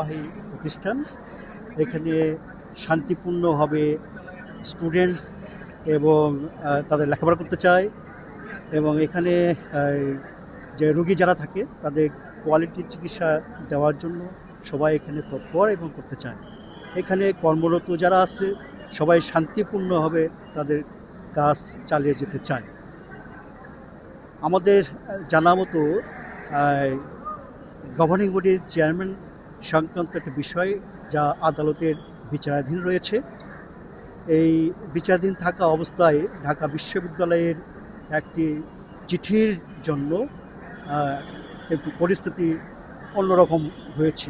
বাহী প্রতিষ্ঠান। এখানে শান্তিপূর্ণভাবে স্টুডেন্টস এবং তাদের লেখাপড়া করতে চায় এবং এখানে যে রোগী যারা থাকে তাদের কোয়ালিটির চিকিৎসা দেওয়ার জন্য সবাই এখানে তৎপর এবং করতে চায়। এখানে কর্মরত যারা আছে সবাই শান্তিপূর্ণভাবে তাদের কাজ চালিয়ে যেতে চায়। আমাদের জানা মতো গভর্নিং বডির চেয়ারম্যান সংক্রান্ত একটা বিষয় যা আদালতের বিচারাধীন রয়েছে। এই বিচারাধীন থাকা অবস্থায় ঢাকা বিশ্ববিদ্যালয়ের একটি চিঠির জন্য একটু পরিস্থিতি অন্যরকম হয়েছে,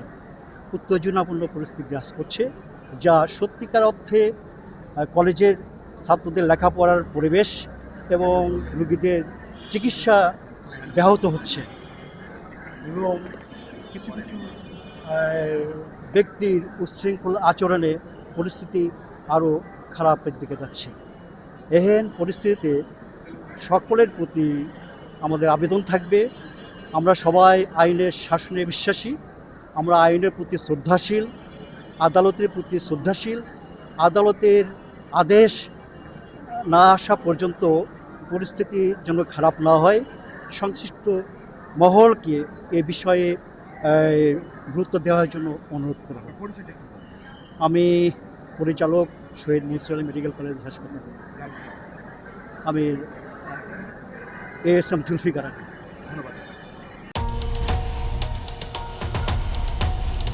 উত্তেজনাপূর্ণ পরিস্থিতি বিরাজ করছে, যা সত্যিকার অর্থে কলেজের ছাত্রদের লেখাপড়ার পরিবেশ এবং রোগীদের চিকিৎসা ব্যাহত হচ্ছে এবং কিছু কিছু ব্যক্তির উচ্ছৃঙ্খল আচরণে পরিস্থিতি আরও খারাপের দিকে যাচ্ছে। এহেন পরিস্থিতিতে সকলের প্রতি আমাদের আবেদন থাকবে, আমরা সবাই আইনের শাসনে বিশ্বাসী, আমরা আইনের প্রতি শ্রদ্ধাশীল, আদালতের প্রতি শ্রদ্ধাশীল। আদালতের আদেশ না আসা পর্যন্ত পরিস্থিতি যেন খারাপ না হয়, সংশ্লিষ্ট মহলকে এ বিষয়ে গুরুত্ব দেওয়ার জন্য অনুরোধ করা হয়। আমি পরিচালক শহীদ মুন্সিপাল মেডিকেল কলেজ হাসপাতাল। আমি এএসএম জুলফিকার। ধন্যবাদ।